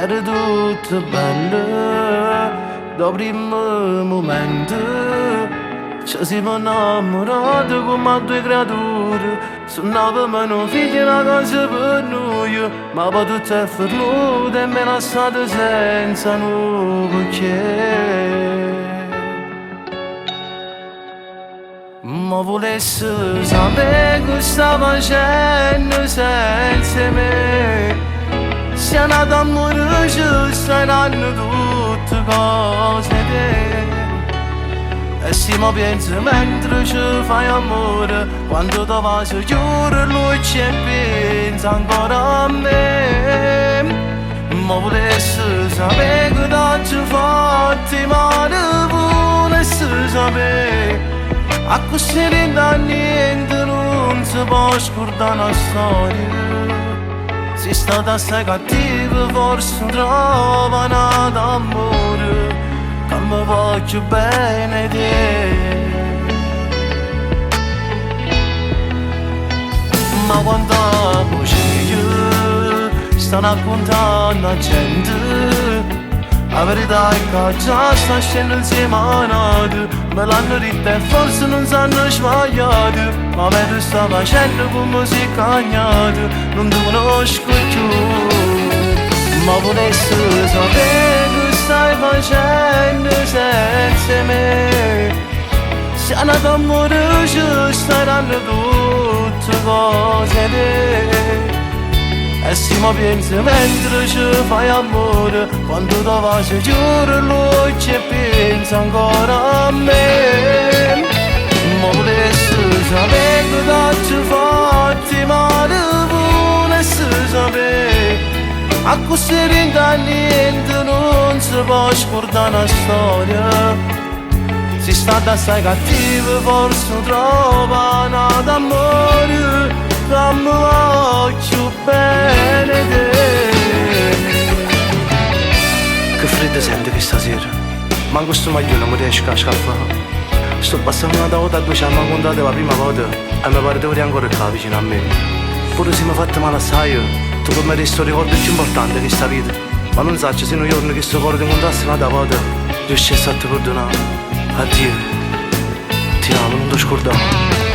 era tutto bello, dal primo momento ci siamo innamorati come due creature. Suonavamo non figli una cosa per noi, ma poi tutto è fermato e me l'ha lasciato senza noi perché. Ma volessi sapere che sta facendo senza me. Se nato a morire ci saranno tutte cose te. E se mi pensi mentre ci fai amore, quando ti vai a chiudere lui ci pensa ancora a me. Ma volessi sapere che ti fatti male, volessi sapere a così da niente non si può scordare una storia. Se stata assai cattiva forse trova nato amore che mi voglio bene te. Ma quando voce io sto raccontando a gente, la verità è che già sta scendendo insieme a noi. Me l'hanno detto e forse non s'hanno sbagliato, ma vedo sta facendo come si cagnato, non ti conosco più. Ma volessi sapere che stai facendo senza me. Se nato a morire ci saranno tutte cose te. E se mi pensi mentre ci fai amore, quando ti vai a chiudere lui ci pensa ancora a me. Ma volessi sapere che ti fatti male, volessi sapere a così da niente non si può scordare una storia. Se stata assai cattiva forse trova nato amore che mi voglio bene te. Che freddo sento che stasera, manco sto maglione mi riesco a scappare. Sto passando una volta a due, ci hanno incontrato la prima volta e mi pare di ancora qua vicino a me. Pure se mi fatto male assai, tu per me resti il ricordo più importante di sta vita. Ma non so se un giorno che sto cuore ti incontrassi un'altra volta riuscissi a te perdonare. Addio, ti amo, non ti scordare.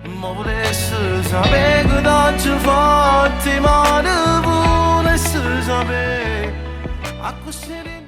Ma volessi sapere che ti fatti male, volessi sapere a così